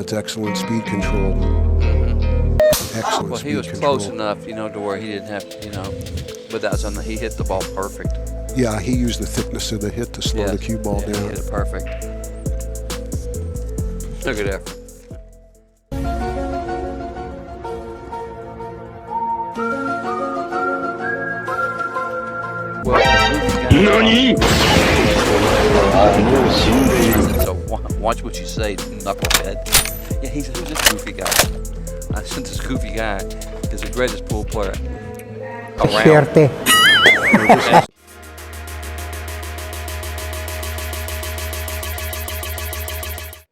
That's excellent speed control. Excellent Well, he was speed control. close enough, you know, to where he didn't have to, you know, but that's on the, he hit the ball perfect. Yeah, he used the thickness of the hit to slow the cue ball He down. hit it perfect. Look at that. NANI?! So watch what you say, knucklehead. Yeah, who's this goofy guy? I said this goofy guy is the greatest pool player around.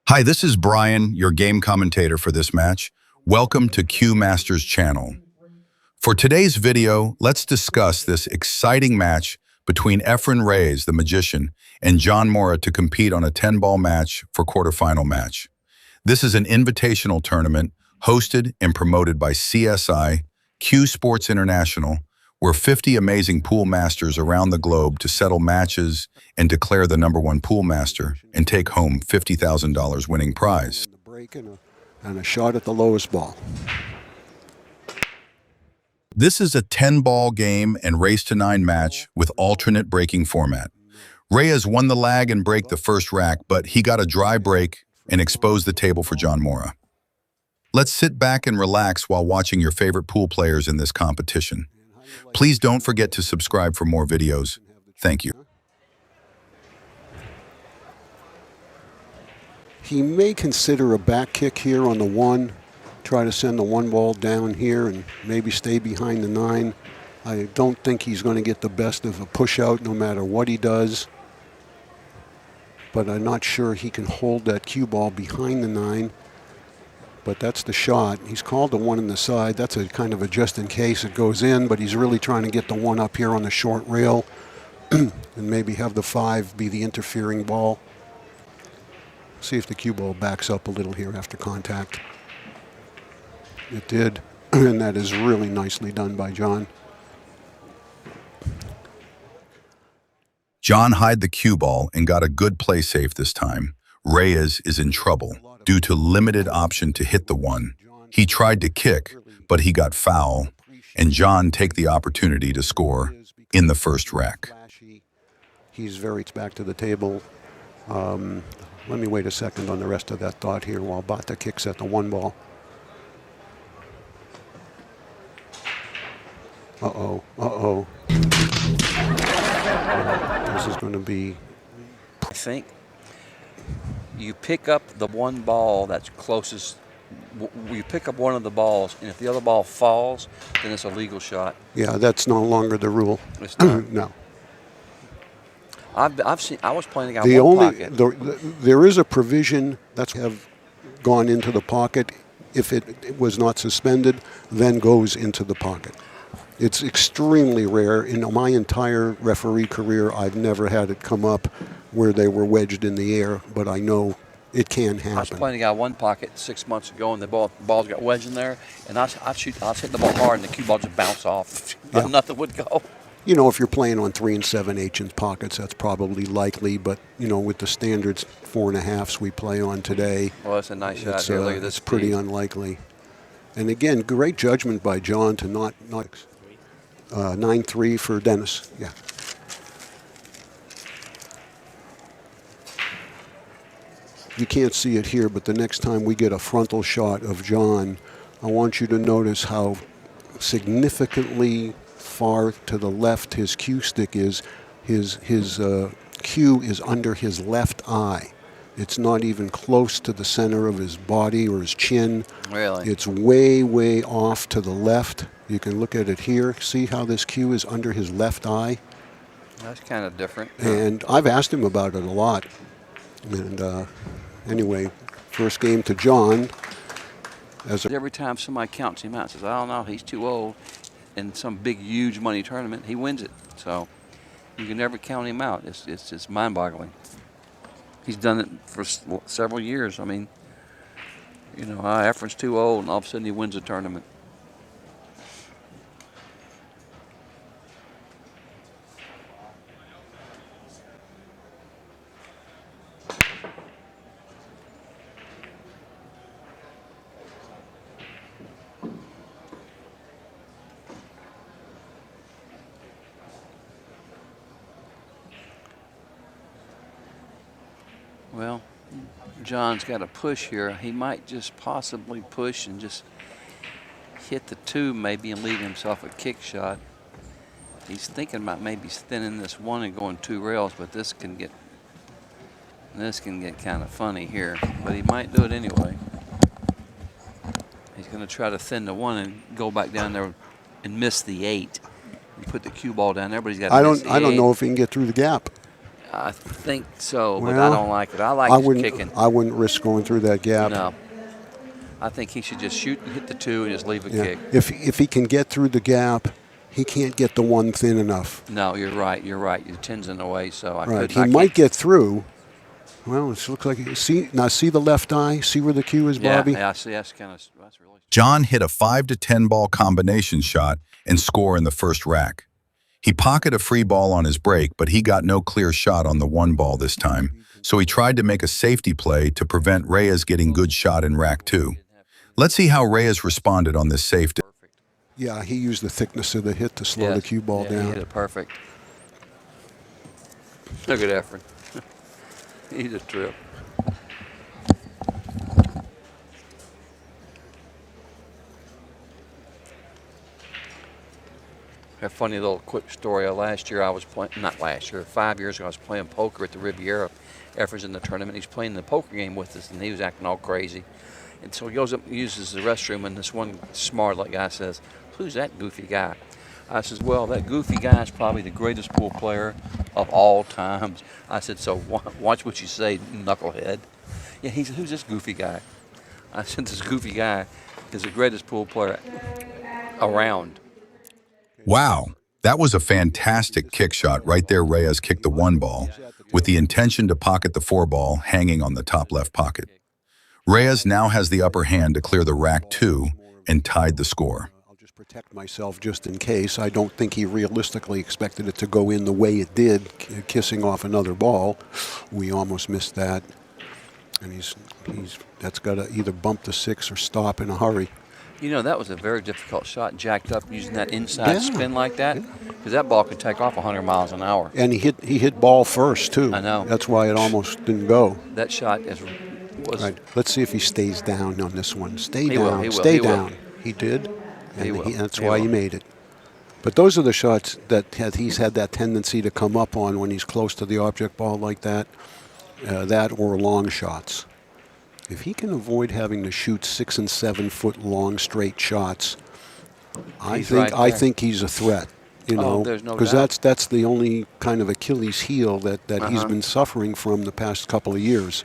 Hi, this is Brian, your game commentator for this match. Welcome to Q Masters channel. For today's video, let's discuss this exciting match between Efren Reyes, the magician, and John Morra to compete on a 10-ball match for quarterfinal match. This is an invitational tournament hosted and promoted by CSI, Q Sports International, where 50 amazing pool masters around the globe to settle matches and declare the #1 pool master and take home $50,000 winning prize. And a shot at the lowest ball. This is a 10-ball game and race-to-9 match with alternate breaking format. Reyes won the lag and break the first rack, but he got a dry break and exposed the table for John Morra. Let's sit back and relax while watching your favorite pool players in this competition. Please don't forget to subscribe for more videos. Thank you. He may consider a back kick here on the 1, try to send the 1 ball down here and maybe stay behind the 9. I don't think he's going to get the best of a push out no matter what he does. But I'm not sure he can hold that cue ball behind the 9. But that's the shot. He's called the 1 in the side. That's a kind of a just in case it goes in, but he's really trying to get the 1 up here on the short rail and maybe have the 5 be the interfering ball. See if the cue ball backs up a little here after contact. It did, and that is really nicely done by John. John hid the cue ball and got a good play safe this time. Reyes is in trouble due to limited option to hit the 1. He tried to kick, but he got foul, and John take the opportunity to score in the first rack. He's very back to the table. Let me wait a second on the rest of that thought here while Bata kicks at the 1 ball. Uh-oh, uh-oh. This is going to be... I think you pick up the 1 ball that's closest. You pick up one of the balls, and if the other ball falls, then it's a legal shot. Yeah, that's no longer the rule. It's not. No. I've seen. I was playing a guy one pocket. There is a provision that's have gone into the pocket. If it was not suspended, then goes into the pocket. It's extremely rare. In my entire referee career, I've never had it come up where they were wedged in the air, but I know it can happen. I was playing a guy one pocket 6 months ago, and the balls got wedged in there, and I was hitting the ball hard, and the cue ball just bounced off. Yeah. Nothing would go. You know, if you're playing on 3 and 7/8 pockets, that's probably likely. But you know, with the standards 4.5s we play on today, well, that's a nice shot here. Look at this. It's pretty unlikely. And again, great judgment by John to not 9-3 for Dennis. Yeah. You can't see it here, but the next time we get a frontal shot of John, I want you to notice how significantly far to the left his cue stick is. His cue is under his left eye. It's not even close to the center of his body or his chin. Really? It's way, way off to the left. You can look at it here. See how this cue is under his left eye? That's kind of different. And I've asked him about it a lot. And anyway, first game to John. Every time somebody counts him out, says, I don't know, he's too old. In some big, huge money tournament, he wins it. So you can never count him out. It's just mind-boggling. He's done it for several years. I mean, you know, Efren's too old, and all of a sudden he wins a tournament. Well, John's got to push here. He might just possibly push and just hit the 2 maybe and leave himself a kick shot. He's thinking about maybe thinning this 1 and going 2 rails, but this can get kind of funny here. But he might do it anyway. He's going to try to thin the 1 and go back down there and miss the 8. And put the cue ball down there, but he's got to miss the 8. I don't know if he can get through the gap. I think so, but Well, I don't like it. I like his kicking. I wouldn't risk going through that gap. No. I think he should just shoot and hit the 2 and just leave a kick. If he can get through the gap, he can't get the 1 thin enough. No, you're right. You're right. Your 10's in the way, so I Right. couldn't. He might get through. Well, it looks like see the left eye. See where the cue is, Bobby. Yeah, I see. That's really. John hit a 5 to 10 ball combination shot and score in the first rack. He pocketed a free ball on his break, but he got no clear shot on the 1 ball this time, so he tried to make a safety play to prevent Reyes getting good shot in rack 2. Let's see how Reyes responded on this safety. Yeah, he used the thickness of the hit to slow the cue ball down. He hit it perfect. Look at Efren. He's a trip. A funny little quick story. Last year I was playing, not last year, 5 years ago I was playing poker at the Riviera. Efren's in the tournament. He's playing the poker game with us, and he was acting all crazy. And so he goes up and uses the restroom, and this one smart guy says, "Who's that goofy guy?" I says, "Well, that goofy guy is probably the greatest pool player of all times." I said, "So watch what you say, knucklehead." Yeah, he said, "Who's this goofy guy?" I said, "This goofy guy is the greatest pool player around." Wow, that was a fantastic kick shot right there. Reyes kicked the 1 ball with the intention to pocket the 4 ball hanging on the top left pocket. Reyes now has the upper hand to clear the rack 2 and tied the score. I'll just protect myself just in case. I don't think he realistically expected it to go in the way it did, kissing off another ball. We almost missed that. And that's got to either bump the 6 or stop in a hurry. You know, that was a very difficult shot, jacked up using that inside spin like that, because that ball could take off 100 miles an hour. And he hit ball first, too. I know. That's why it almost didn't go. That shot was... Right. Let's see if he stays down on this one. Stay He will, down. he will, Stay he will. down. He did. And that's He why will. he made it. But those are the shots that he's had that tendency to come up on when he's close to the object ball like that. That or long shots. If he can avoid having to shoot 6 and 7 foot long straight shots, I think he's a threat. You know, there's no because doubt. that's the only kind of Achilles heel that he's been suffering from the past couple of years.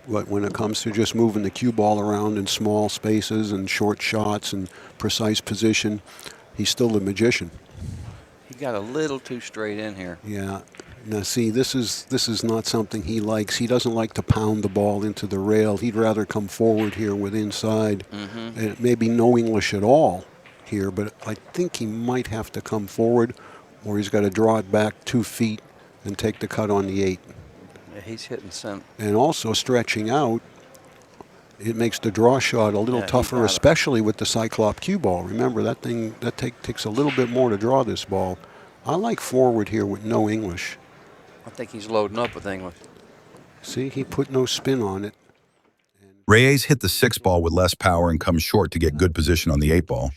But when it comes to just moving the cue ball around in small spaces and short shots and precise position, he's still a magician. He got a little too straight in here. Yeah. Now, see, this is not something he likes. He doesn't like to pound the ball into the rail. He'd rather come forward here with inside. And maybe no English at all here, but I think he might have to come forward, or he's got to draw it back 2 feet and take the cut on the 8. Yeah, he's hitting some. And also stretching out, it makes the draw shot a little tougher, especially with the Cyclop cue ball. Remember, that thing takes a little bit more to draw this ball. I like forward here with no English. I think he's loading up with English. See, he put no spin on it. Reyes hit the 6 ball with less power and comes short to get good position on the 8 ball.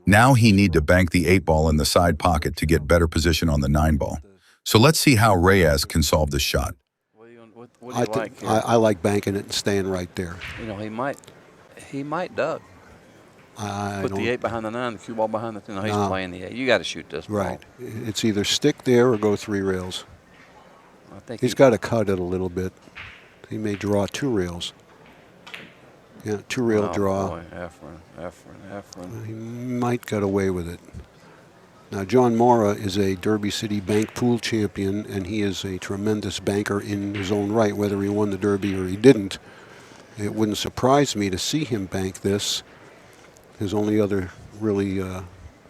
Now he need to bank the 8 ball in the side pocket to get better position on the 9 ball. So let's see how Reyes can solve this shot. What do you like here? I like banking it and staying right there. You know, he might duck. Put the 8 behind the 9, the cue ball behind the 10. No, he's playing the 8. You got to shoot this ball. Right. It's either stick there or go 3 rails. I think He's got to cut it a little bit. He may draw 2 rails. Yeah, 2 rail draw. Boy, Efren. He might get away with it. Now, John Morra is a Derby City Bank pool champion, and he is a tremendous banker in his own right, whether he won the Derby or he didn't. It wouldn't surprise me to see him bank this. His only other really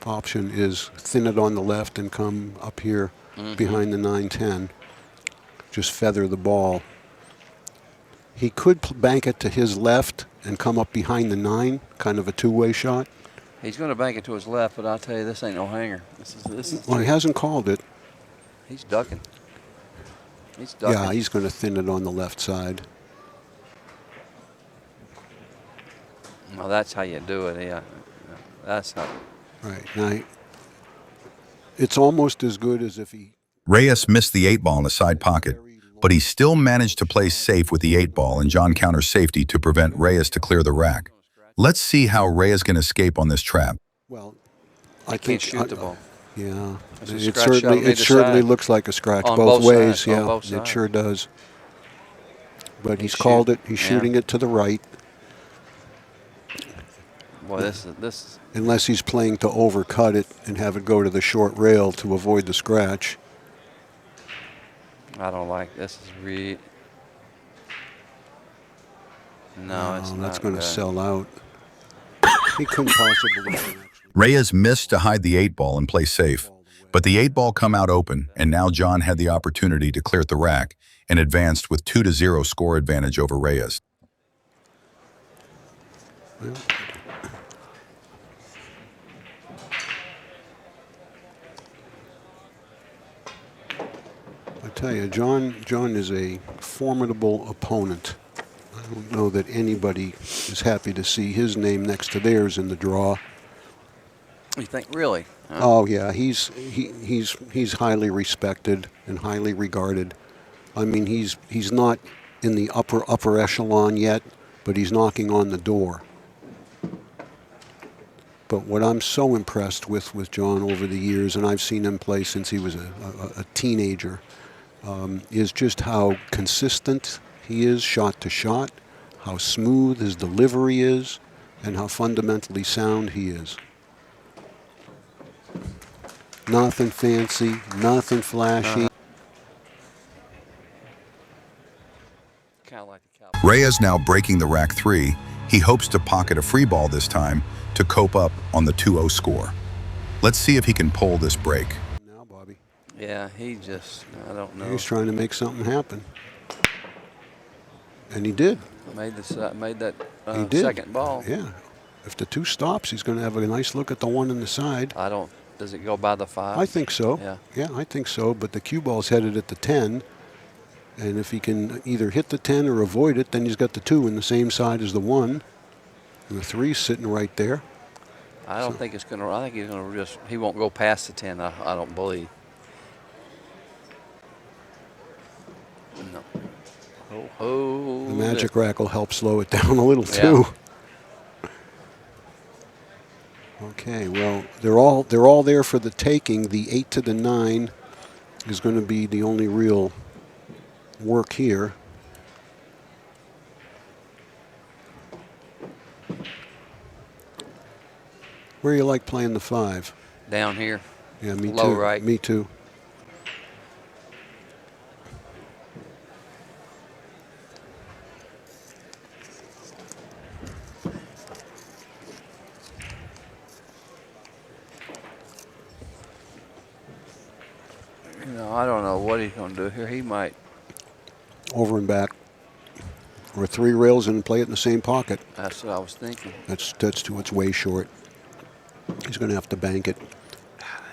option is thin it on the left and come up here behind the 9-10. Just feather the ball. He could bank it to his left and come up behind the 9, kind of a 2-way shot. He's going to bank it to his left, but I'll tell you, this ain't no hanger. This is. Well, he hasn't called it. He's ducking. He's ducking. Yeah, he's going to thin it on the left side. Well, that's how you do it. Yeah, that's how. Right. Now, it's almost as good as if he... Reyes missed the 8-ball in the side pocket, but he still managed to play safe with the 8-ball, and John counters safety to prevent Reyes to clear the rack. Let's see how Reyes can escape on this trap. Well, I can't shoot the ball. Yeah, It's a it scratch shot on certainly either looks side. like a scratch On both both ways. sides, on Yeah, both it sides. sure does. But he's He's called it. shooting. He's Yeah. shooting it to the right. Boy, this. Unless he's playing to overcut it and have it go to the short rail to avoid the scratch. I don't like this. Is No, it's not. That's going to good. sell out. He couldn't possibly. Reyes missed to hide the 8-ball and play safe, but the 8-ball come out open, and now John had the opportunity to clear the rack and advanced with 2-0 score advantage over Reyes. Well, I tell you, John is a formidable opponent. I don't know that anybody is happy to see his name next to theirs in the draw. You think really? Huh? Oh yeah, he's highly respected and highly regarded. I mean, he's not in the upper echelon yet, but he's knocking on the door. But what I'm so impressed with John over the years, and I've seen him play since he was a teenager, is just how consistent he is shot to shot, how smooth his delivery is, and how fundamentally sound he is. Nothing fancy, nothing flashy. Kind of like the Cowboys. Reyes now breaking the rack 3. He hopes to pocket a free ball this time to cope up on the 2-0 score. Let's see if he can pull this break. Now, Bobby. Yeah, he just, I don't know. He's trying to make something happen. And he did. Made that He did. second ball. Yeah. If the 2 stops, he's going to have a nice look at the 1 in the side. Does it go by the 5? I think so. Yeah. Yeah, I think so. But the cue ball's headed at the 10. And if he can either hit the 10 or avoid it, then he's got the 2 in the same side as the 1. And the 3's sitting right there. I don't think it's going to, I think he's going to he won't go past the 10, I don't believe. No. Oh, The magic rack will help slow it down a little too. Okay, well, they're all there for the taking. The 8 to the 9 is going to be the only real work here. Where you like playing the 5? Down here. Yeah, me Low too. right. Me too. I don't know what he's going to do here. He might. Over and back. Or 3 rails and play it in the same pocket. That's what I was thinking. That's too. It's way short. He's going to have to bank it.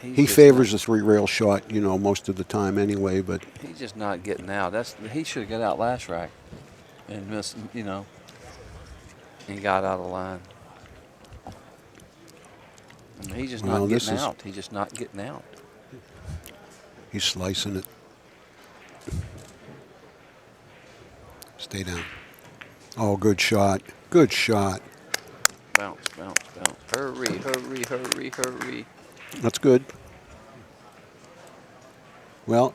He's He just favors the 3-rail shot, most of the time anyway. But He's just not getting out. He should have got out last rack, and missed. And got out of line. I mean, he's just not getting out. He's just not getting out. he's slicing it. Stay down. Oh, good shot. Good shot. Bounce, bounce, bounce. Hurry, hurry, hurry, hurry. That's good. Well,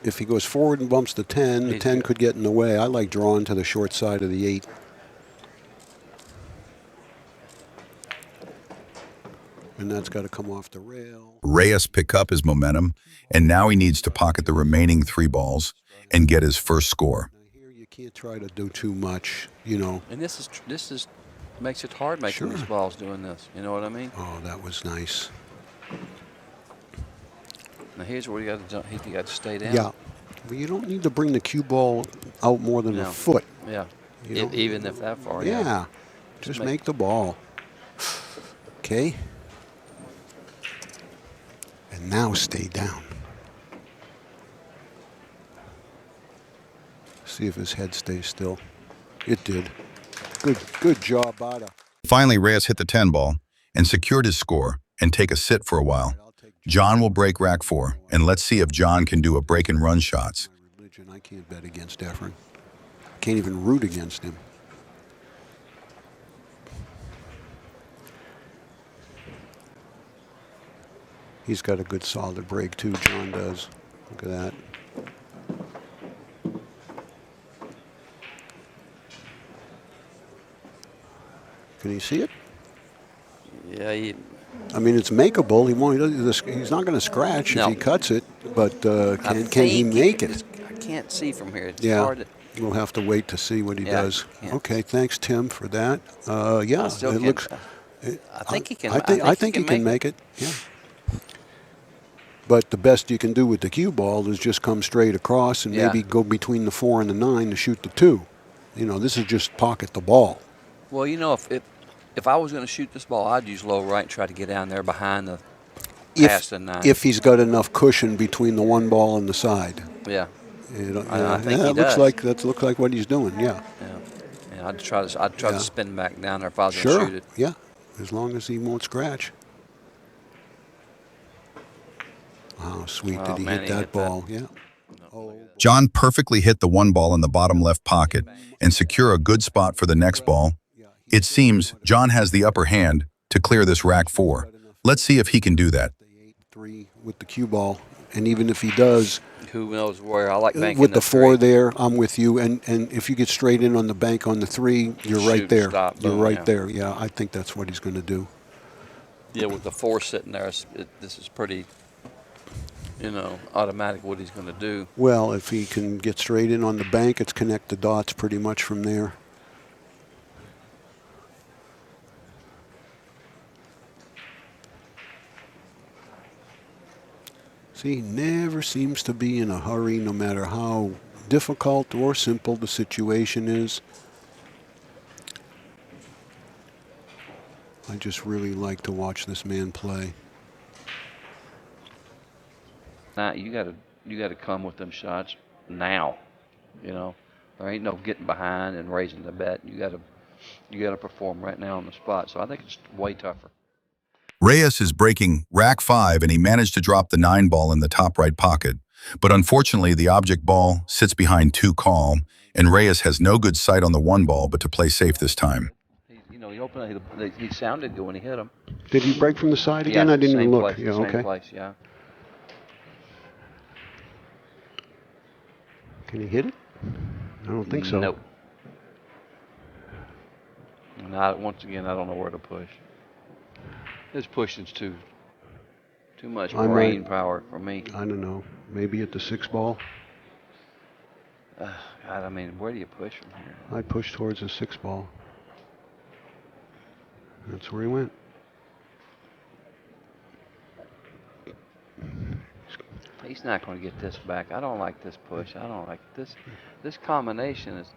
if he goes forward and bumps the 10, the 10 could get in the way. I like drawing to the short side of the 8. And that's got to come off the rail. Reyes pick up his momentum, and now he needs to pocket the remaining 3 balls and get his first score. Now here you can't try to do too much, And this is makes it hard making these balls doing this. You know what I mean? Oh, that was nice. Now here's where you got to jump. You got to stay down. Yeah. Well, you don't need to bring the cue ball out more than a foot. Yeah. You know? Even if that far. Yeah. Just make the ball. Okay. And now stay down. See if his head stays still. It did. Good job, Bada. Finally, Reyes hit the 10 ball and secured his score and take a sit for a while. John will break rack 4, and let's see if John can do a break and run shots. My religion, I can't bet against Efren. Can't even root against him. He's got a good solid break too, John does. Look at that. Can you see it? Yeah, I mean, it's makeable. He won't. He's not going to scratch if he cuts it, but can he make it? I can't see from here. It's Yeah, hard to, we'll have to wait to see what he Yeah, does. can't. Okay, thanks, Tim, for that. Yeah, still it can't- looks. I think he can. I think he can make it. Yeah. But the best you can do with the cue ball is just come straight across and Yeah. maybe go between the 4 and the 9 to shoot the 2. You know, this is just pocket the ball. Well, you know, if I was going to shoot this ball, I'd use low right and try to get down there behind the past the 9. If he's got enough cushion between the 1 ball and the side. Yeah. You know, I think yeah, he it looks does. like what he's doing. Yeah. Yeah, I'd try Yeah. to spin back down there if I was going Sure. to shoot it. Yeah. As long as he won't scratch. How sweet Oh, did he man, hit he that hit that. ball? Yeah. John perfectly hit the 1 ball in the bottom left pocket and secure a good spot for the next ball. It seems John has the upper hand to clear this rack 4. Let's see if he can do that. 8-3 with the cue ball, and even if he does, Who knows where? I like banking with the 4 3. there, I'm with you. And if you get straight in on the bank on the 3, you're right Shoot, there. stop, You're boom, right yeah. there. Yeah, I think that's what he's going to do. Yeah, with the 4 sitting there, this is pretty, automatic what he's going to do. Well, if he can get straight in on the bank, it's connect the dots pretty much from there. See, he never seems to be in a hurry, no matter how difficult or simple the situation is. I just really like to watch this man play. Now you got to come with them shots now. There ain't no getting behind and raising the bet. You got to perform right now on the spot. So I think it's way tougher. Reyes is breaking rack 5 and he managed to drop the 9 ball in the top right pocket. But unfortunately, the object ball sits behind 2 calm, and Reyes has no good sight on the 1 ball but to play safe this time. He opened it. He sounded good when he hit him. Did he break from the side again? I didn't even look. Place, Yeah, same okay. place, yeah. Can he hit it? I don't think so. Nope. Once again, I don't know where to push. His pushing's too much brain power for me. I don't know. Maybe at the 6 ball. God, I mean, where do you push from here? I pushed towards the 6 ball. That's where he went. He's not going to get this back. I don't like this push. I don't like this. This combination is.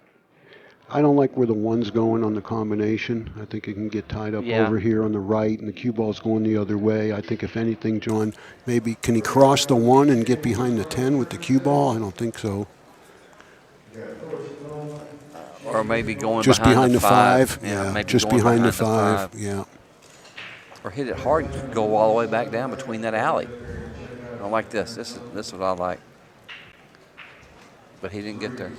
I don't like where the 1's going on the combination. I think it can get tied up over here on the right, and the cue ball's going the other way. I think if anything, John, maybe can he cross the 1 and get behind the 10 with the cue ball? I don't think so. Or maybe going Just behind the 5. Yeah, maybe just going behind the 5. 5. Yeah. Or hit it hard and go all the way back down between that alley. I don't like this. This is what I like. But he didn't get there.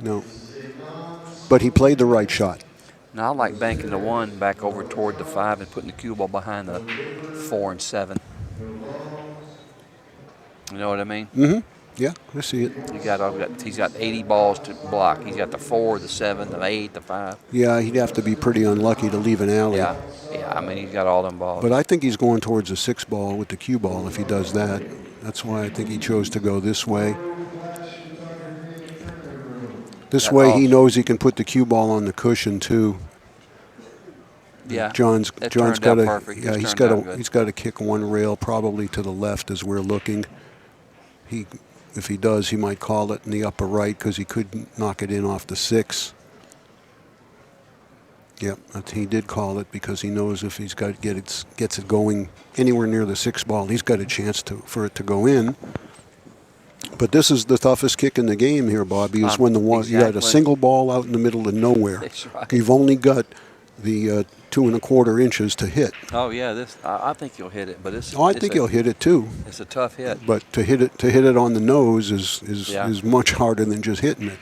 No. But he played the right shot. Now I like banking the 1 back over toward the 5 and putting the cue ball behind the 4 and 7. You know what I mean? Mm-hmm. Yeah, I see it. He's got 80 balls to block. He's got the 4, the 7, the 8, the 5. Yeah, he'd have to be pretty unlucky to leave an alley. Yeah. I mean, he's got all them balls. But I think he's going towards the 6 ball with the cue ball if he does that. That's why I think he chose to go this way. This way he knows he can put the cue ball on the cushion too. Yeah. John's got to he's got to kick 1 rail probably to the left as we're looking. If he does, he might call it in the upper right because he could knock it in off the 6. Yep, he did call it because he knows if he's got gets it going anywhere near the 6 ball, he's got a chance for it to go in. But this is the toughest kick in the game here, Bobby, is when the one you had a Exactly. single ball out in the middle of nowhere. That's right. You've only got the 2 1/4 inches to hit. Oh yeah, this I think you'll hit it, but it's. Oh, I think he'll hit it too. It's a tough hit. But to hit it on the nose Yeah. is much harder than just hitting it.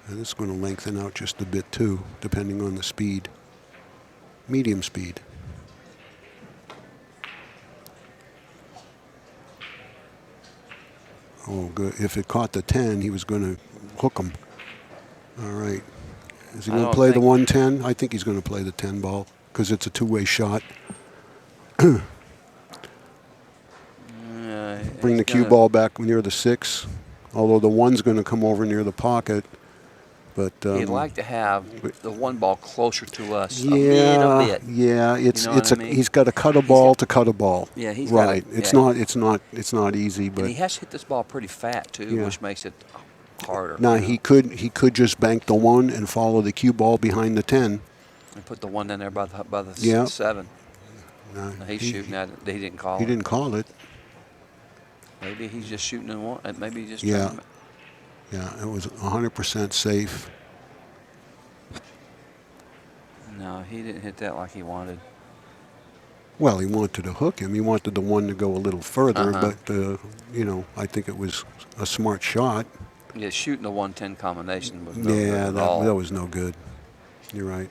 And it's going to lengthen out just a bit too, depending on the speed. Medium speed. Oh, good. If it caught the 10, he was going to hook him. All right. Is he I going to don't play the think- 110? I think he's going to play the 10 ball because it's a two-way shot. Bring the cue ball back near the 6, although the 1's going to come over near the pocket. But He'd like to have the one ball closer to us a yeah, little bit. yeah, it's You know what I mean? he's got to cut a ball to cut a ball. Yeah, he's gotta- right. It's yeah. not easy, but And he has to hit this ball pretty fat too, Yeah. which makes it harder. now you know, he could just bank the 1 and follow the cue ball behind the 10. and put the one in there by the Yeah. 7. No, No, he's shooting at it. He didn't call He it. didn't call it. Maybe he's just shooting in one. Maybe he's just Yeah. trying to- Yeah, it was 100% safe. No, he didn't hit that like he wanted. Well, he wanted to hook him. He wanted the 1 to go a little further, Uh-huh. but I think it was a smart shot. Yeah, shooting the 110 combination was no good Yeah, at all. that was no good. You're right.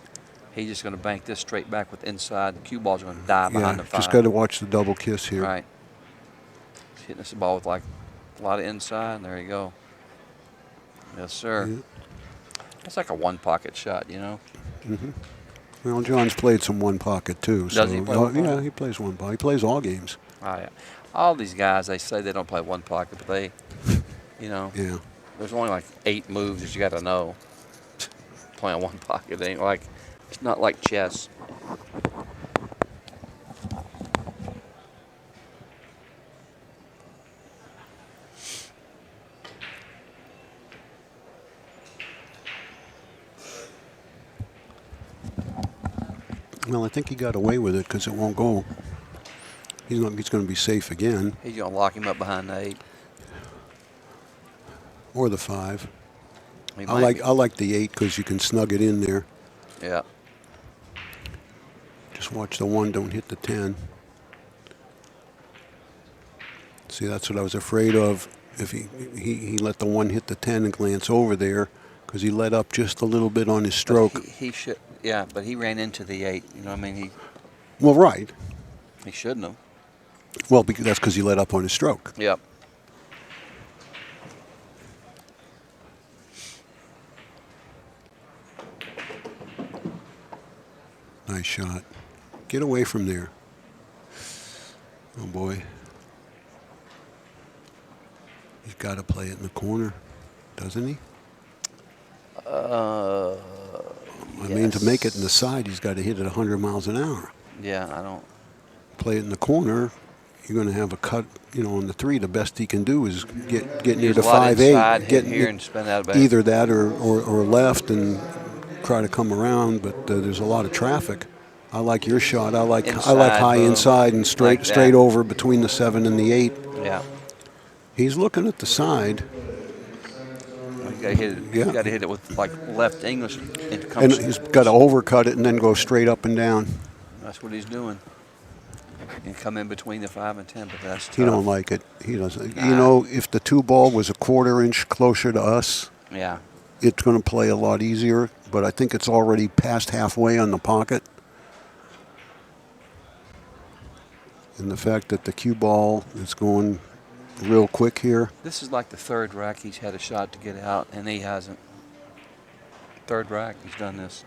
He's just going to bank this straight back with inside. The cue ball's going to die behind Yeah, the 5. just got to watch the double kiss here. Right. He's hitting this ball with like a lot of inside. And there you go. Yes, sir. Yeah. That's like a one pocket shot, you know. Well, John's played some one pocket too. Does he play one yeah, pocket? he plays one pocket. He plays all games. Oh, yeah. All these guys, they say they don't play one pocket, but they, you know, Yeah. there's only like 8 moves that you got to know. Playing one pocket, it ain't like, it's not like chess. Well, I think he got away with it because it won't go. He's going to be safe again, He's going to lock him up behind the 8. or the 5. He I might like the 8 because you can snug it in there. be. Yeah. Just watch the 1 don't hit the 10. See, that's what I was afraid of. If he let the 1 hit the 10 and glance over there, because he let up just a little bit on his stroke. But he should, yeah, but he ran into the 8. You know what I mean? Well, right. He shouldn't have. Well, that's because he let up on his stroke. Yep. Nice shot. Get away from there. Oh, boy. He's got to play it in the corner, doesn't he? I mean, to make it in the side, he's got to hit it 100 miles an hour. Yeah, I don't. Play it in the corner, you're going to have a cut, on the 3. The best he can do is get near Use the a lot 5-8. inside, hit Get here and spin out back. either that or left and try to come around, but there's a lot of traffic. I like your shot. I like Inside, high boom. inside and Like that. straight over between the 7 and the 8. Yeah. He's looking at the side, You got to hit it. Yeah. You got to hit it with like left English. And it and comes, he's got to overcut it and then go straight up and down. that's what he's doing. And come in between the 5 and 10, but that's tough. He don't like it. He doesn't. Nah. If the 2 ball was a 1/4 inch closer to us, Yeah. it's going to play a lot easier, but I think it's already past halfway on the pocket. And the fact that the cue ball is going real quick here. This is like the 3rd rack he's had a shot to get out, and he hasn't. 3rd rack, he's done this.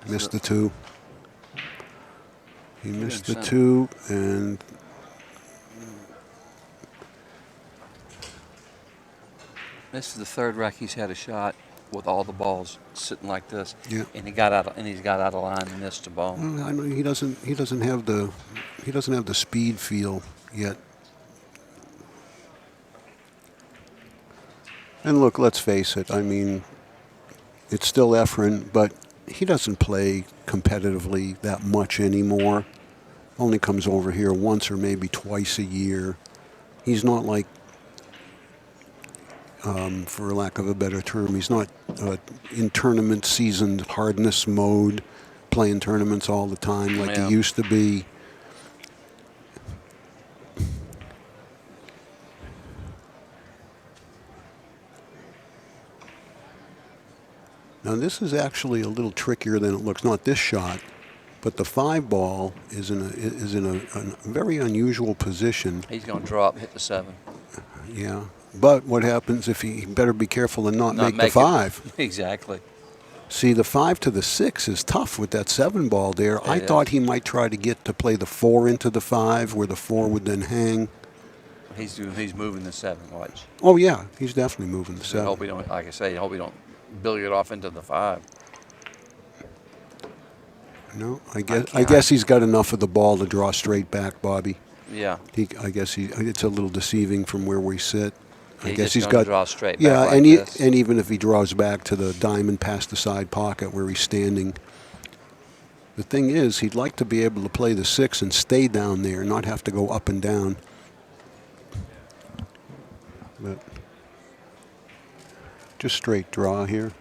Missed the 2. He missed the center. 2, and This is the 3rd rack he's had a shot with all the balls sitting like this. Yeah. And he's got out of line and missed the ball. I know he doesn't have the speed feel yet. And look, let's face it. I mean, it's still Efren, but he doesn't play competitively that much anymore. Only comes over here once or maybe twice a year. He's not like, for lack of a better term, he's not in tournament seasoned hardness mode, playing tournaments all the time like he used to be. Now this is actually a little trickier than it looks. Not this shot, but the 5 ball is in a very unusual position. He's going to drop, hit the 7. Yeah, but what happens if he better be careful and not make the 5? Exactly. See, the 5 to the 6 is tough with that 7 ball there. I thought he might try to get to play the 4 into the 5, where the 4 would then hang. He's moving the 7. Watch. Oh yeah, he's definitely moving the 7. I hope he don't. Like I say, I hope he don't billiard off into the 5. No, I guess he's got enough of the ball to draw straight back, Bobby. Yeah. I guess it's a little deceiving from where we sit. I He's guess just he's gonna got draw straight back. Yeah, like and this. and even if he draws back to the diamond past the side pocket where he's standing, the thing is he'd like to be able to play the 6 and stay down there, not have to go up and down. But just straight draw here.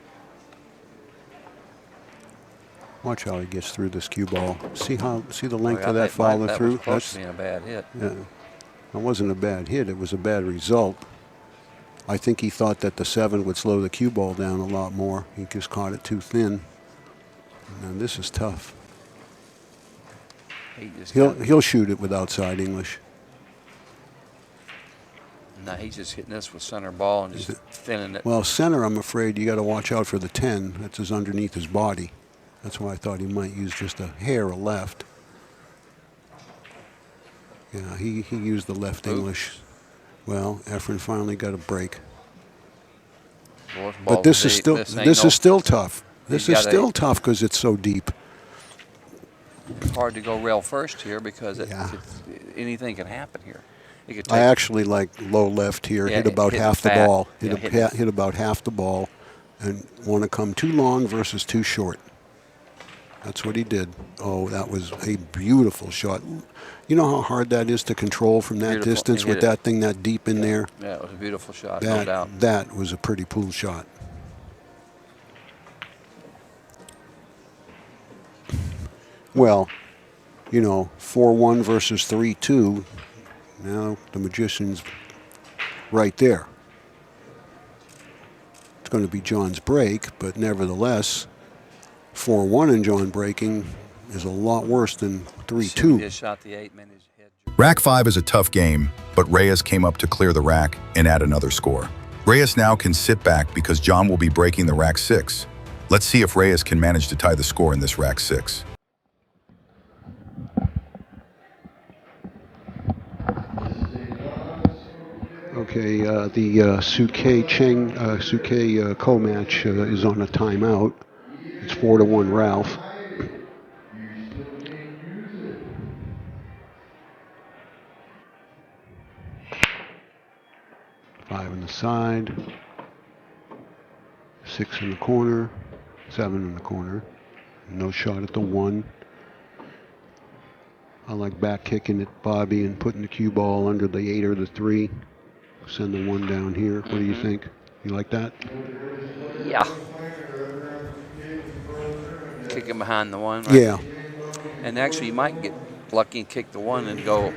Watch how he gets through this cue ball. See the length of that follow through? That was close to being a bad hit. Yeah, it wasn't a bad hit. It was a bad result. I think he thought that the 7 would slow the cue ball down a lot more. He just caught it too thin. And this is tough. He'll shoot it with outside English. No, he's just hitting this with center ball and just thinning it. Well, center, I'm afraid you got to watch out for the 10. That's just underneath his body. That's why I thought he might use just a hair of left. Yeah, he used the left English. Well, Efren finally got a break. But this is still tough. This is still tough because it's so deep. Hard to go rail first here because anything can happen here. I actually like low left here. Hit about half the ball. Hit about half the ball, and want to come too long versus too short. That's what he did. Oh, that was a beautiful shot. You know how hard that is to control from that distance with that thing that deep in there? Yeah, it was a beautiful shot, no doubt. That was a pretty pool shot. Well, 4-1 versus 3-2. Now the magician's right there. It's going to be John's break, but nevertheless, 4-1 and John breaking is a lot worse than 3-2. Just shot the 8 minutes head. Rack 5 is a tough game, but Reyes came up to clear the rack and add another score. Reyes now can sit back because John will be breaking the rack 6. Let's see if Reyes can manage to tie the score in this rack 6. Okay, the Suke co-match is on a timeout. It's 4-1 Ralph. Five on the side, 6 in the corner, 7 in the corner. No shot at the 1. I like back kicking it, Bobby, and putting the cue ball under the 8 or the 3. Send the 1 down here. What do you think? You like that? Yeah. Kicking behind the 1. Right? Yeah. And actually, you might get lucky and kick the 1 and go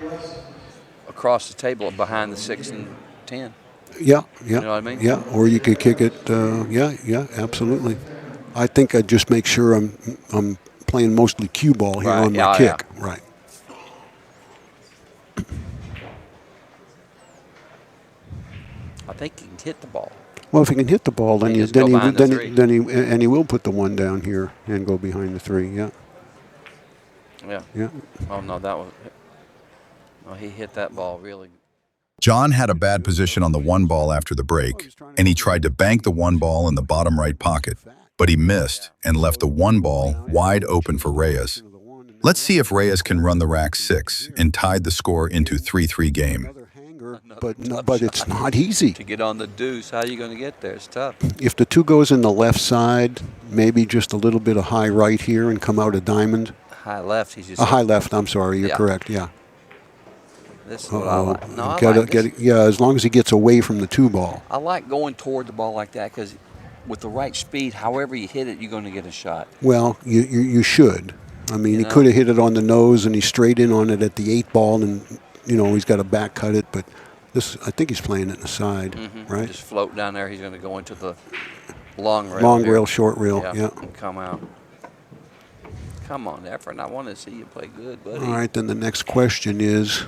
across the table behind the 6 and 10. Yeah. You know what I mean? Yeah, or you could kick it. Yeah, absolutely. I think I'd just make sure I'm playing mostly cue ball here on my kick. Yeah. Right. I think he can hit the ball. Well, if he can hit the ball, then he will put the 1 down here and go behind the 3. Yeah. Yeah. Yeah. Oh no, that was. Oh, he hit that ball really. John had a bad position on the 1 ball after the break, and he tried to bank the 1 ball in the bottom right pocket, but he missed and left the 1 ball wide open for Reyes. Let's see if Reyes can run the rack 6 and tie the score into 3-3 game. here, but no, tough but it's shot. not easy. To get on the deuce, how are you going to get there? It's tough. If the 2 goes in the left side, maybe just a little bit of high right here and come out a diamond. High left, he's just A high left, I'm sorry, you're Yeah. correct, yeah. This is what I like. No, I Gotta like this. yeah, as long as he gets away from the 2 ball. I like going toward the ball like that because with the right speed, however you hit it, you're going to get a shot. Well, you should. I mean, You he know? could have hit it on the nose and he's straight in on it at the 8 ball, and he's got to back cut it. But this, I think he's playing it in the side, right? Just float down there. He's going to go into the long rail. Long here. rail, short rail. Yeah. And come out. Come on, Efren. I want to see you play good, buddy. All right. Then the next question is,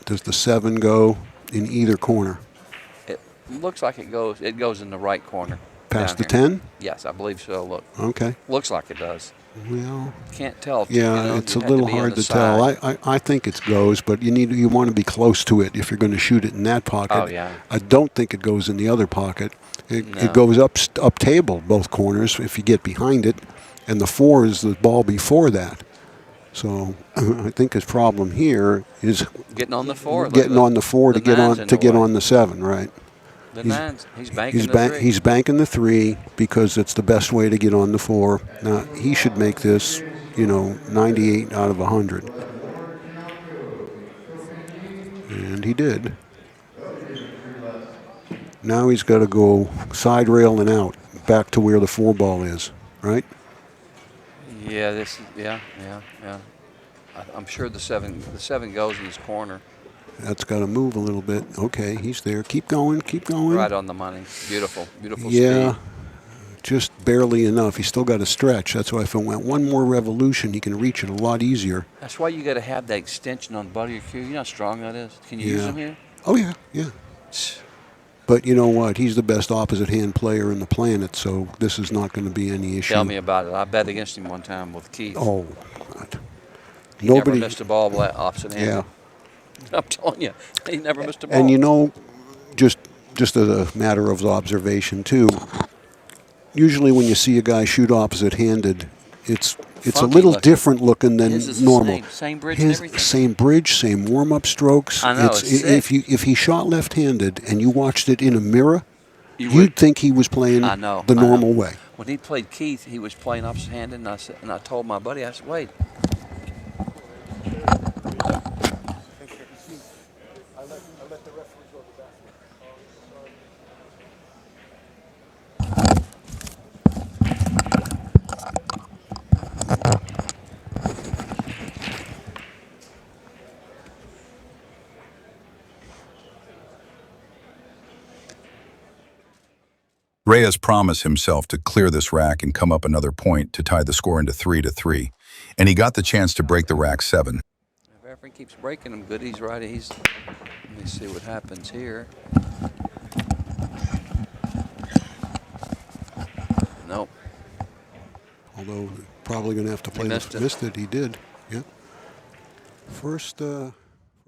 does the 7 go in either corner? It looks like it goes. It goes in the right corner. Past the down here. 10? Yes, I believe so. Look. Okay. Looks like it does. Well, Can't tell. yeah, it's a you'd have little be on hard the to tell. side. I think it goes, but you want to be close to it if you're going to shoot it in that pocket. Oh, yeah. I don't think it goes in the other pocket. No. It goes up table, both corners, if you get behind it, and the 4 is the ball before that. So I think his problem here is Getting on the 4. getting on the 4 to get nine's in the way. on the 7, right? The 9's. He's banking the 3. He's banking the 3 because it's the best way to get on the 4. Now he should make this, 98 out of 100, and he did. Now he's got to go side rail and out, back to where the 4 ball is, right? Yeah, yeah. I'm sure the 7 goes in his corner. That's got to move a little bit. Okay, he's there. Keep going, keep going. Right on the money. Beautiful Yeah, speed. just barely enough. He's still got to stretch. That's why if it went one more revolution, he can reach it a lot easier. That's why you got to have that extension on the butt of your cue. You know how strong that is? Can you use them here? Oh, yeah. But you know what? He's the best opposite hand player in the planet, so this is not going to be any issue. Tell me about it. I bet against him one time with Keith. Oh, God. He never missed a ball opposite hand. Yeah. I'm telling you, he never missed a ball. And just as a matter of observation too, usually when you see a guy shoot opposite-handed, it's a Funky little looking. different looking than His is the normal. same bridge and everything. Same bridge, same warm-up strokes. I know, it's sick. If he shot left-handed and you watched it in a mirror, You you'd would. think he was playing I know. the normal way. When he played Keith, he was playing opposite-handed, and I told my buddy, I said, Wade. Reyes promised himself to clear this rack and come up another point to tie the score into 3-3, and he got the chance to break the rack 7. If Efren keeps breaking them good, he's right. Let me see what happens here. Nope. Although probably going to have to play missed it. He did. Yeah. First.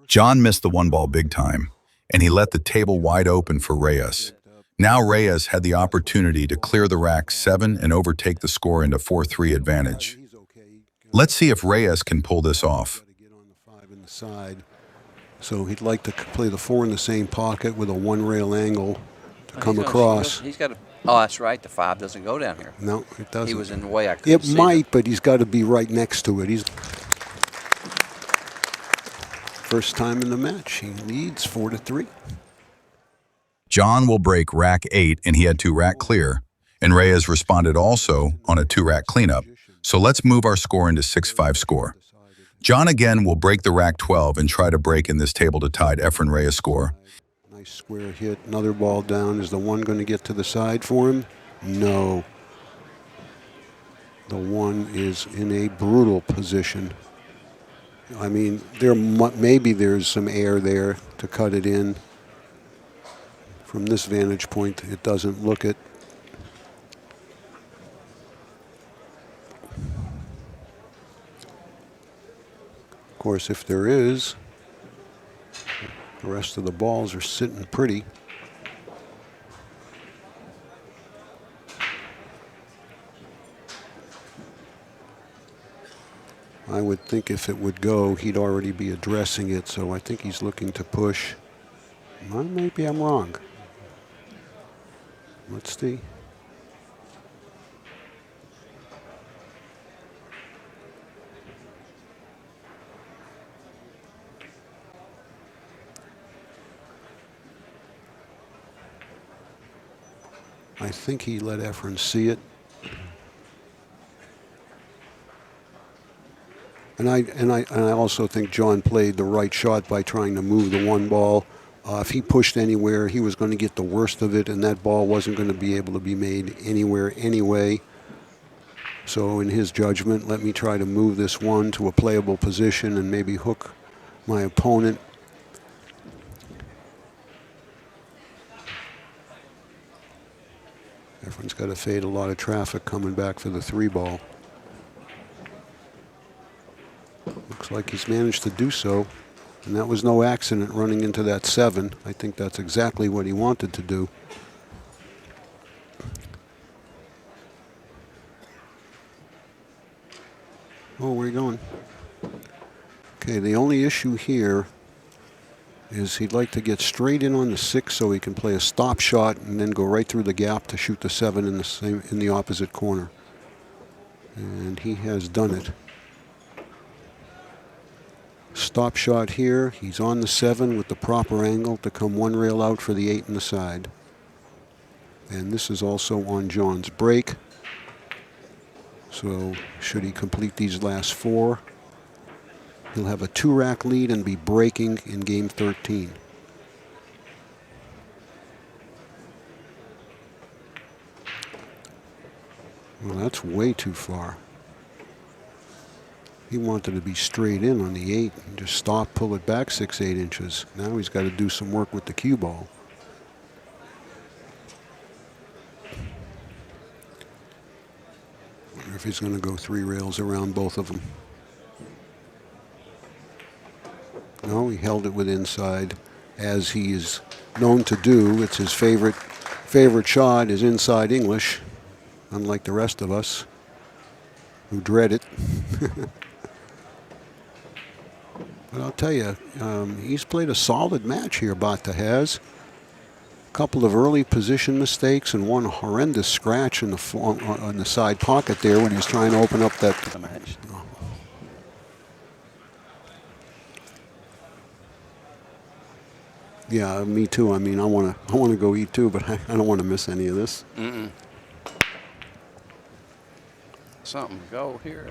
John missed the 1 ball big time, and he let the table wide open for Reyes. Now Reyes had the opportunity to clear the rack 7 and overtake the score into 4-3 advantage. Let's see if Reyes can pull this off. Get on the 5 in the side. So he'd like to play the 4 in the same pocket with a 1 rail angle to come across. He's got to. Oh, that's right. The 5 doesn't go down here. No, it doesn't. He was in the way. I couldn't It see might, but he's got to be right next to it. He's first time in the match. He leads 4-3. John will break rack 8, and he had 2 rack clear, and Reyes responded also on a 2 rack cleanup. So let's move our score into 6-5 score. John again will break the rack 12 and try to break in this table to tie Efren Reyes score. Nice square hit. Another ball down. Is the 1 going to get to the side for him? No. The 1 is in a brutal position. I mean, maybe there's some air there to cut it in. From this vantage point, it doesn't look it. Of course, if there is, the rest of the balls are sitting pretty. I would think if it would go, he'd already be addressing it, so I think he's looking to push. Well, maybe I'm wrong. Let's see. I think he let Efren see it. And I also think John played the right shot by trying to move the one ball. If he pushed anywhere, he was going to get the worst of it, and that ball wasn't going to be able to be made anywhere anyway. So in his judgment, let me try to move this one to a playable position and maybe hook my opponent. Efren's got to fade a lot of traffic coming back for the 3-ball. Looks like he's managed to do so. And that was no accident running into that 7. I think that's exactly what he wanted to do. Oh, where are you going? Okay, the only issue here is he'd like to get straight in on the 6 so he can play a stop shot and then go right through the gap to shoot the 7 in the opposite corner. And he has done it. Stop shot here. He's on the 7 with the proper angle to come one rail out for the 8 in the side. And this is also on John's break. So should he complete these last 4, he'll have a 2-rack lead and be breaking in game 13. Well, that's way too far. He wanted to be straight in on the 8 and just stop, pull it back 6-8 inches. Now he's got to do some work with the cue ball. Wonder if he's going to go 3 rails around both of them. No, he held it with inside, as he is known to do. It's his favorite shot is inside English, unlike the rest of us who dread it. But I'll tell you, he's played a solid match here, Bata has. A couple of early position mistakes and one horrendous scratch in on the side pocket there when he was trying to open up that match. Yeah, me too. I mean, I want to go eat too, but I don't want to miss any of this. Something go here.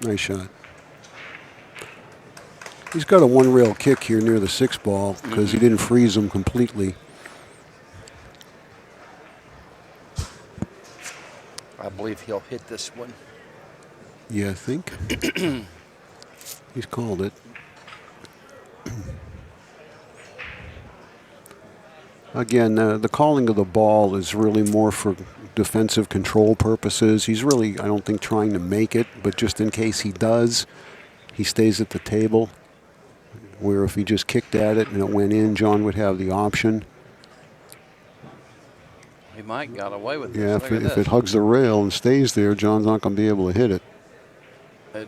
Nice shot. He's got a 1-rail kick here near the 6-ball because he didn't freeze him completely. I believe he'll hit this one. Yeah, I think. He's called it. Again, the calling of the ball is really more for defensive control purposes. He's really, I don't think, trying to make it, but just in case he does, he stays at the table. Where if he just kicked at it and it went in, John would have the option. He might got away with this. Yeah, if it hugs the rail and stays there, John's not going to be able to hit it.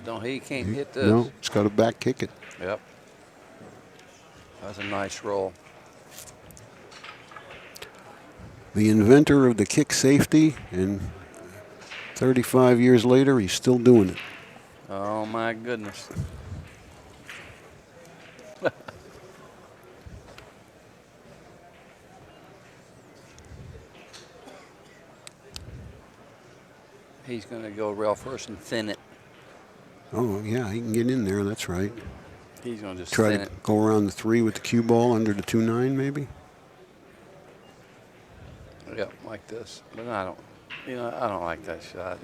No, he can't hit this. No, he's got to back kick it. Yep. That was a nice roll. The inventor of the kick safety, and 35 years later, he's still doing it. Oh, my goodness. He's going to go rail first and thin it. Oh, yeah, he can get in there. That's right. He's going to just Try thin to it. go around the 3 with the cue ball under the 2-9, maybe. Yep, like this. But I don't like that shot.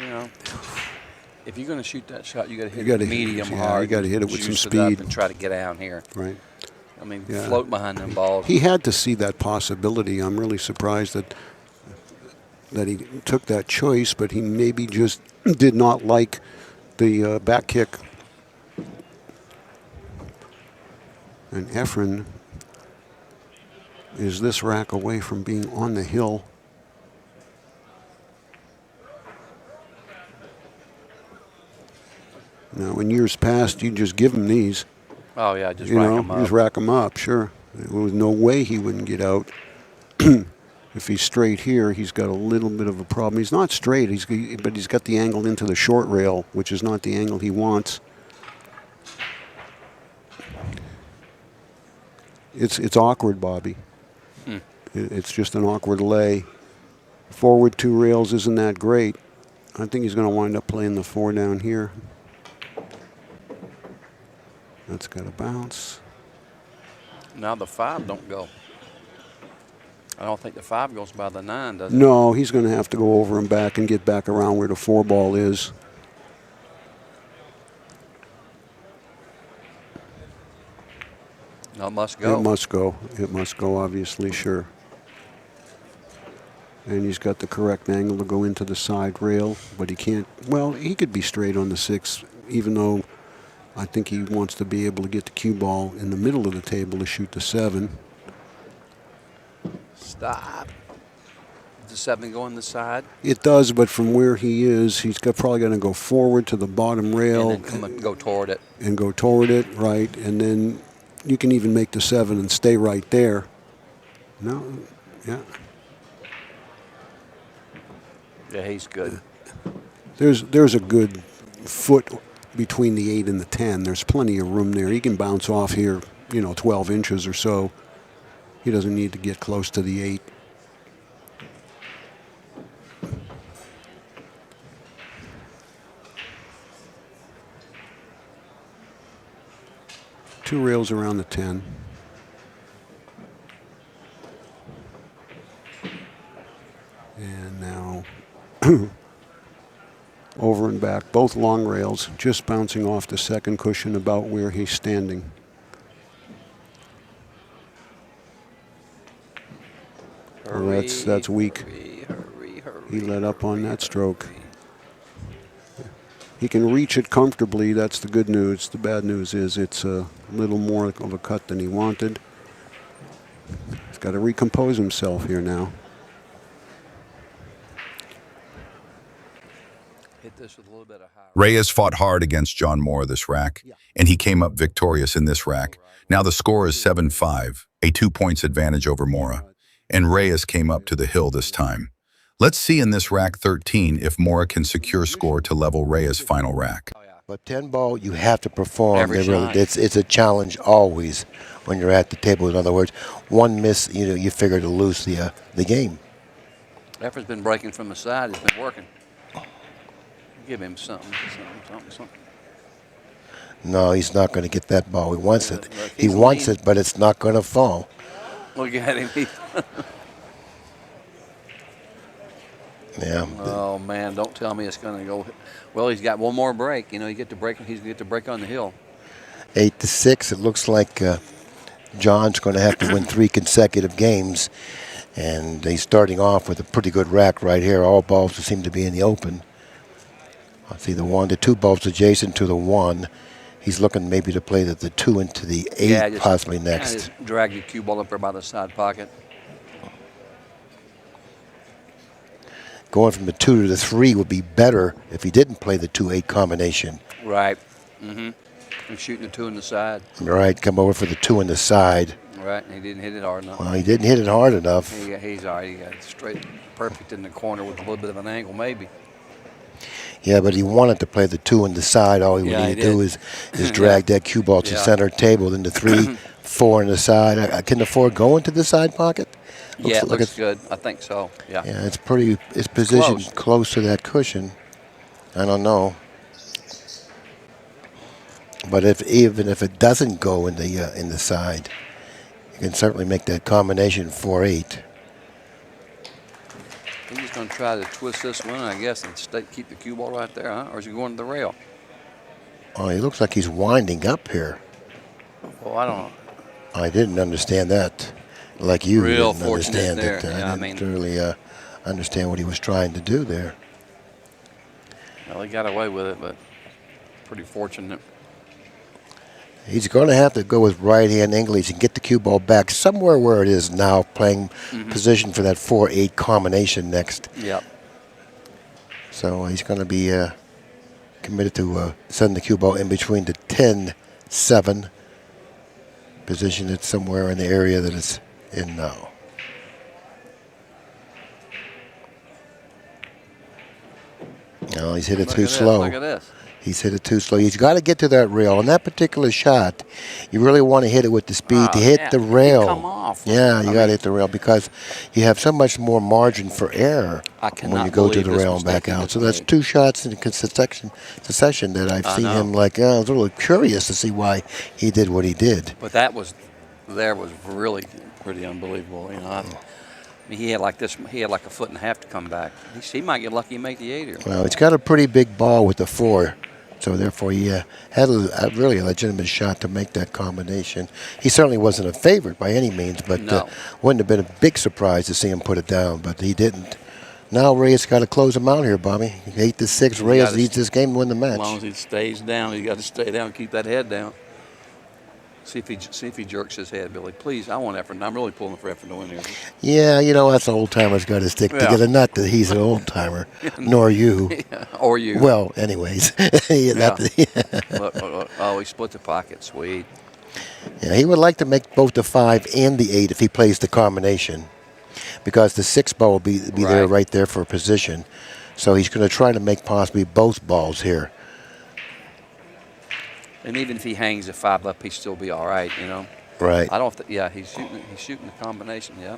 If you're going to shoot that shot, you got to hit it medium hard. You got to hit it with some juice speed and try to get down here. Right. I mean, Yeah. float behind them balls. He had to see that possibility. I'm really surprised that he took that choice, but he maybe just did not like the back kick. And Efren is this rack away from being on the hill. Now, in years past, you just give him these. Oh, yeah, just You rack know, them up. just rack him up, sure. There was no way he wouldn't get out. If he's straight here, he's got a little bit of a problem. He's not straight, but he's got the angle into the short rail, which is not the angle he wants. It's awkward, Bobby. It's just an awkward lay. Forward 2 rails isn't that great. I think he's going to wind up playing the 4 down here. That's got to bounce. Now the 5 don't go. I don't think the 5 goes by the 9, does it? No, he's going to have to go over and back and get back around where the 4 ball is. No, it must go. It must go. It must go, obviously, sure. And he's got the correct angle to go into the side rail, but he can't. Well, he could be straight on the 6, even though I think he wants to be able to get the cue ball in the middle of the table to shoot the 7. Stop. Does the 7 go on the side? It does, but from where he is, he's probably going to go forward to the bottom rail And then come and go toward it. and go toward it, right? And then you can even make the 7 and stay right there. No, yeah. Yeah, he's good. There's a good foot between the 8 and the 10. There's plenty of room there. He can bounce off here, 12 inches or so. He doesn't need to get close to the 8. Two rails around the 10. And now over and back, both long rails, just bouncing off the second cushion about where he's standing. Well, that's weak. Hurry. He let up on that stroke. He can reach it comfortably. That's the good news. The bad news is it's a little more of a cut than he wanted. He's got to recompose himself here now. Hit this with a little bit of high. Reyes fought hard against John Morra this rack, and he came up victorious in this rack. Now the score is 7-5, a 2 points advantage over Morra, and Reyes came up to the hill this time. Let's see in this rack 13 if Morra can secure score to level Reyes' final rack. But 10 ball, you have to perform. Every time. It's a challenge always when you're at the table. In other words, one miss, you figure to lose the game. Efren's been breaking from the side. He's been working. Give him something. No, he's not going to get that ball. He wants it. Look, He he's wants lean. it, but it's not going to fall. Look at him. Yeah. Oh man, don't tell me it's going to go. Well, he's got one more break. You get to break. He's going to get to break on the hill. 8-6. It looks like John's going to have to win 3 consecutive games, and he's starting off with a pretty good rack right here. All balls seem to be in the open. I see the 2 balls adjacent to the 1. He's looking maybe to play the 2 into the 8, Yeah, just, possibly next. Just drag your cue ball up there by the side pocket. Going from the 2 to the 3 would be better if he didn't play the 2-8 combination. Right. And shooting the 2 in the side. Right, come over for the 2 on the side. Right, and he didn't hit it hard enough. Well, he didn't hit it hard enough. He's all right. He got it straight, perfect in the corner with a little bit of an angle, maybe. Yeah, but he wanted to play the 2 on the side. All he would need to do is drag that cue ball to center table. Then the 3, 4 on the side. Can the 4 go into the side pocket? Yeah, it looks good. I think so. Yeah. Yeah, it's positioned close to that cushion. I don't know. But even if it doesn't go in the side, you can certainly make that combination 4-8. He's going to try to twist this one, I guess, and keep the cue ball right there, huh? Or is he going to the rail? Oh, he looks like he's winding up here. Well, I don't know. I didn't understand that, like you Real didn't fortunate understand there. it. Yeah, I didn't really understand what he was trying to do there. Well, he got away with it, but pretty fortunate. He's going to have to go with right-hand English and get the cue ball back somewhere where it is now, playing position for that 4-8 combination next. Yep. So he's going to be committed to sending the cue ball in between the 10-7. Position it somewhere in the area that it's in now. No, he's hit it too slow. Look at this. He's hit it too slow. He's got to get to that rail. On that particular shot, you really want to hit it with the speed to hit the rail. Come off. Yeah, you got to hit the rail because you have so much more margin for error when you go to the rail and back out. So that's 2 shots in succession that I've seen him like. I was a little curious to see why he did what he did. But that was really pretty unbelievable. You know, I mean, he had like this. He had like a foot and a half to come back. He might get lucky and make the 8 here. Well, he's got a pretty big ball with the 4. So therefore, he had really a legitimate shot to make that combination. He certainly wasn't a favorite by any means, but wouldn't have been a big surprise to see him put it down, but he didn't. Now Reyes got to close him out here, Bobby. 8-6. Reyes needs this game to win the match. As long as he stays down, you got to stay down and keep that head down. See if he jerks his head, Billy. Please, I want Efren. I'm really pulling for Efren to win here. Yeah, you know, that's an old-timer's got to stick together. Not that he's an old-timer, nor you. Or you. Well, anyways. Look, oh, he split the pocket. Sweet. Yeah, he would like to make both the 5 and the 8 if he plays the combination, because the 6 ball will be there right there for a position. So he's going to try to make possibly both balls here. And even if he hangs a 5 up, he'd still be all right, you know. Right. I don't. He's shooting the combination. Yeah.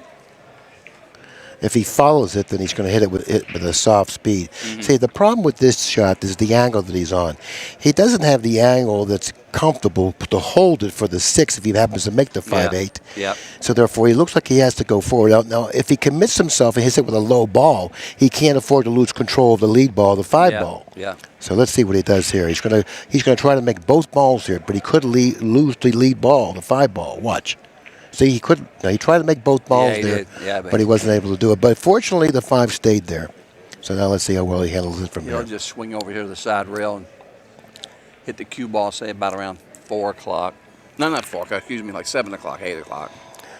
If he follows it, then he's going to hit it with a soft speed. See, the problem with this shot is the angle that he's on. He doesn't have the angle that's comfortable to hold it for the 6 if he happens to make the 5-8. Yeah. So therefore, he looks like he has to go forward. Now, if he commits himself and hits it with a low ball, he can't afford to lose control of the lead ball, the 5 ball. Yeah. So let's see what he does here. He's going to try to make both balls here, but he could lose the lead ball, the 5 ball. Watch. See, he could. He tried to make both balls there, but he wasn't able to do it. But fortunately, the 5 stayed there. So now let's see how well he handles it from here. He'll just swing over here to the side rail and hit the cue ball, say about around 4 o'clock. No, not 4 o'clock. Excuse me, like 7 o'clock, 8 o'clock.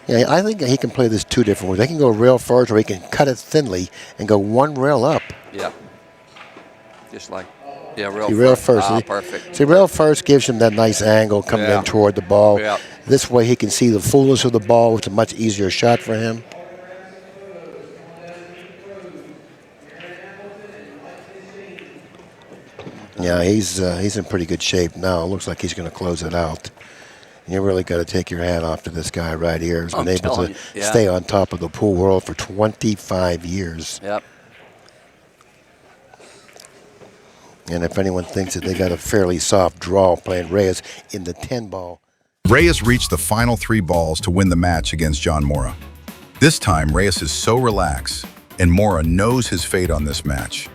Yeah, I think he can play this 2 different ways. They can go rail first, or he can cut it thinly and go 1 rail up. Yeah. Just like, rail first. Ah, perfect. See, rail first gives him that nice angle coming in toward the ball. Yeah. This way he can see the fullness of the ball. It's a much easier shot for him. Yeah, he's in pretty good shape now. It looks like he's going to close it out. And you really got to take your hat off to this guy right here who's been able to stay on top of the pool world for 25 years. Yep. And if anyone thinks that they got a fairly soft draw playing Reyes in the 10 ball. Reyes reached the final 3 balls to win the match against John Morra. This time, Reyes is so relaxed, and Morra knows his fate on this match.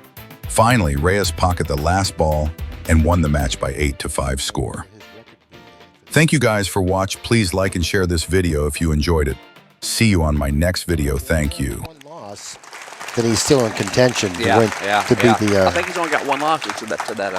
Finally, Reyes pocketed the last ball and won the match by 8-5 score. Thank you guys for watching. Please like and share this video if you enjoyed it. See you on my next video. Thank you. One loss, then he's still in contention to win. I think he's only got 1 loss to that